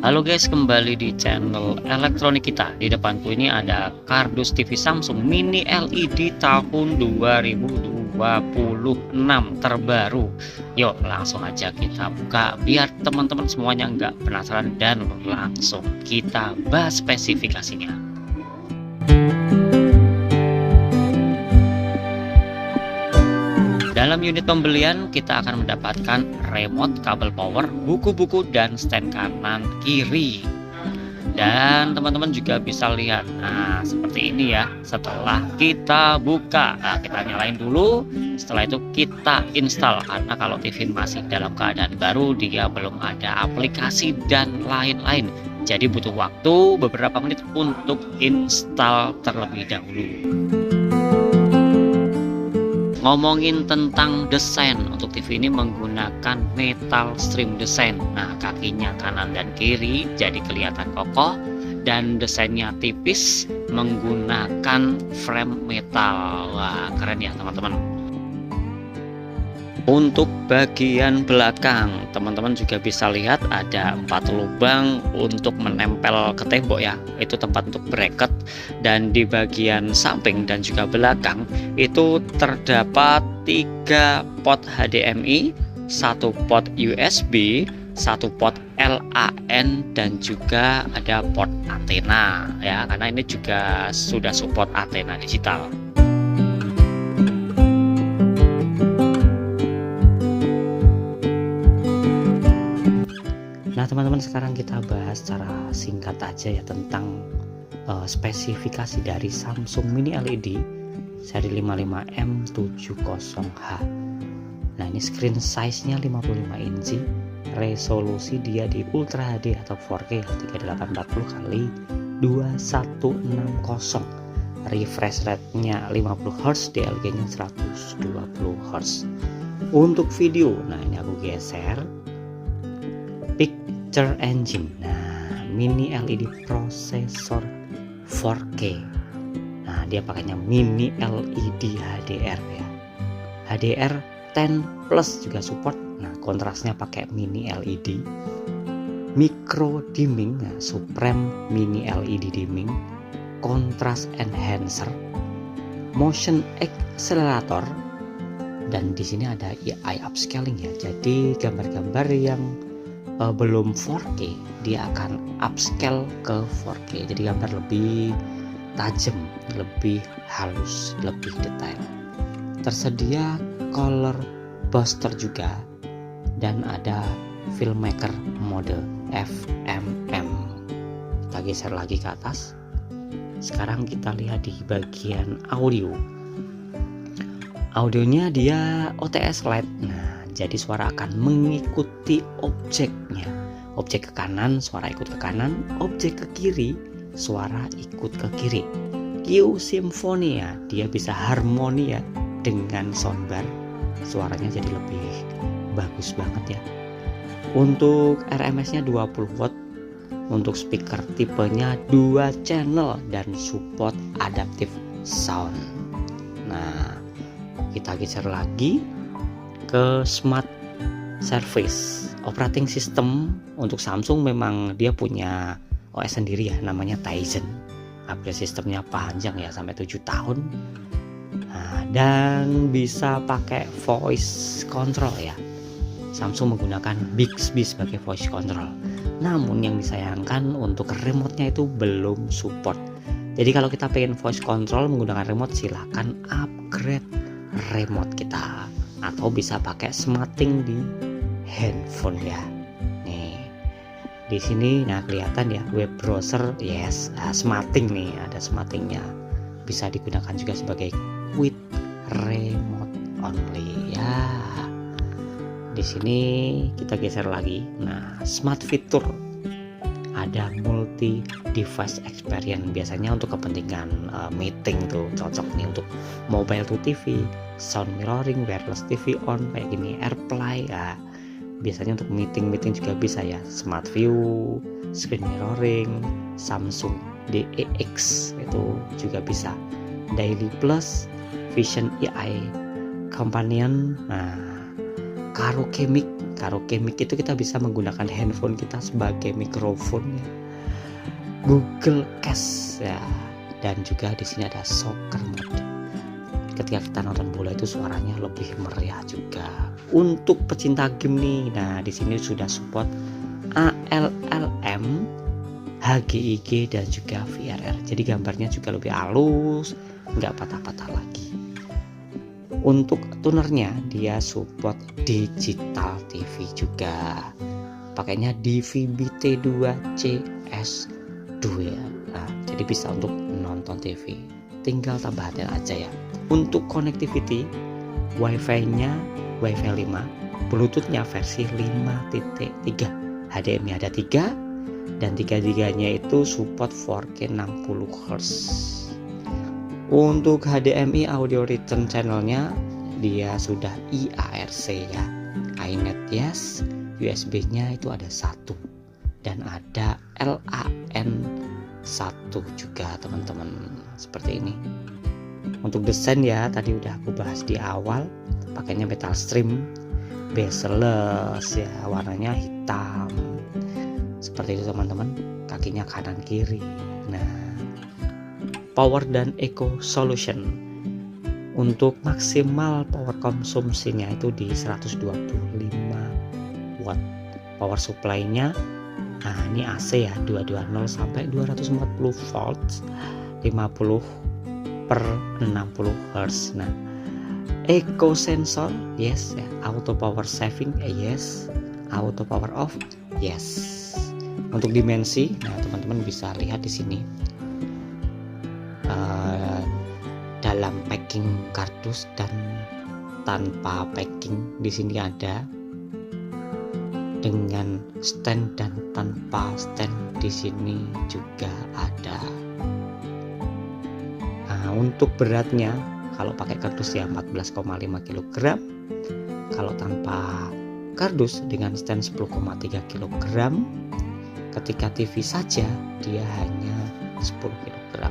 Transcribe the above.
Halo guys, kembali di channel elektronik kita. Di depanku ini ada kardus TV Samsung Mini LED tahun 2026 terbaru. Yuk langsung aja kita buka biar teman-teman semuanya nggak penasaran dan langsung kita bahas spesifikasinya. Dalam unit pembelian kita akan mendapatkan remote, kabel power, buku-buku, dan stand kanan kiri. Dan teman-teman juga bisa lihat, nah seperti ini ya. Setelah kita buka, nah, kita nyalain dulu. Setelah itu kita install, karena kalau TV masih dalam keadaan baru, dia belum ada aplikasi dan lain-lain. Jadi butuh waktu beberapa menit untuk install terlebih dahulu. Ngomongin tentang desain, untuk TV ini menggunakan metal strip design. Nah, kakinya kanan dan kiri jadi kelihatan kokoh dan desainnya tipis menggunakan frame metal. Wah, keren ya teman-teman. Untuk bagian belakang, teman-teman juga bisa lihat ada 4 lubang untuk menempel ke tembok ya. Itu tempat untuk bracket, dan di bagian samping dan juga belakang itu terdapat 3 port HDMI, 1 port USB, 1 port LAN, dan juga ada port antena ya, karena ini juga sudah support antena digital. Nah teman-teman, sekarang kita bahas secara singkat aja ya tentang spesifikasi dari Samsung Mini LED seri 55M70H. Nah ini screen size nya 55 inci, resolusi dia di Ultra HD atau 4K 3840 x 2160, refresh rate nya 50Hz, DLG nya 120Hz. Untuk video, nah ini aku geser picture engine. Nah, mini LED prosesor 4K. Nah, dia pakainya mini LED HDR ya. HDR10 plus juga support. Nah, kontrasnya pakai mini LED. Micro dimming, nah, Supreme mini LED dimming, contrast enhancer, motion accelerator, dan di sini ada AI upscaling ya. Jadi gambar-gambar yang belum 4K dia akan upscale ke 4K, jadi gambar lebih tajam, lebih halus, lebih detail. Tersedia color booster juga, dan ada filmmaker mode FMM. Kita geser lagi ke atas. Sekarang kita lihat di bagian audio. Audionya dia OTS Lite. Nah, jadi suara akan mengikuti objeknya. Objek ke kanan, suara ikut ke kanan. Objek ke kiri, suara ikut ke kiri. Q Symphony ya, dia bisa harmoni ya dengan soundbar. Suaranya jadi lebih bagus banget ya. Untuk RMS nya 20 watt. Untuk speaker tipenya 2 channel dan support adaptive sound. Nah, kita geser lagi ke smart service. Operating system untuk Samsung memang dia punya OS sendiri ya, namanya Tizen. Upgrade sistemnya panjang ya, sampai 7 tahun. Nah, dan bisa pakai voice control ya. Samsung menggunakan Bixby sebagai voice control. Namun yang disayangkan untuk remote-nya itu belum support. Jadi kalau kita pengen voice control menggunakan remote, silahkan upgrade remote kita, atau bisa pakai smarting di handphone ya. Nih di sini nah kelihatan ya, web browser, yes, smarting nih, ada smartingnya, bisa digunakan juga sebagai with remote only ya. Di sini kita geser lagi. Nah, smart fitur, ada multi device experience, biasanya untuk kepentingan meeting tuh cocok nih, untuk mobile to TV, sound mirroring, wireless TV on kayak gini, AirPlay ya. Biasanya untuk meeting juga bisa ya. Smart view, screen mirroring, Samsung DeX itu juga bisa. Daily Plus, Vision AI Companion. Nah, karaoke mic. Karaoke mic itu kita bisa menggunakan handphone kita sebagai mikrofonnya. Google Cast ya. Dan juga di sini ada soccer mode. Ketika kita nonton bola itu suaranya lebih meriah juga. Untuk pecinta game nih, nah di sini sudah support ALLM, HGIG dan juga VRR. Jadi gambarnya juga lebih halus, nggak patah-patah lagi. Untuk tunernya dia support digital TV juga. Pakainya DVB-T2 CS2 ya. Nah, jadi bisa untuk nonton TV. Tinggal tambah anten aja ya. Untuk connectivity, Wi-Fi-nya Wi-Fi 5, Bluetooth-nya versi 5.3, HDMI ada 3, dan 3-tiganya itu support 4K 60Hz. Untuk HDMI audio return channelnya dia sudah IARC ya, iNet yes, USB-nya itu ada 1 dan ada LAN 1 juga teman-teman, seperti ini. Untuk desain ya tadi udah aku bahas di awal, pakainya metal stream bezel-less ya, warnanya hitam seperti itu teman-teman, kakinya kanan kiri. Nah, power dan eco solution untuk maksimal power konsumsinya itu di 125 watt. Power supply-nya nah ini AC ya, 220 sampai 240 volts, 50 per 60 Hz. Nah, eco sensor yes ya, auto power saving yes, auto power off yes. Untuk dimensi, nah teman-teman bisa lihat di sini dalam packing kardus dan tanpa packing di sini ada, dengan stand dan tanpa stand di sini juga ada. Nah, untuk beratnya kalau pakai kardus ya 14,5 kg, kalau tanpa kardus dengan stand 10,3 kg. Ketika TV saja dia hanya 10 kg.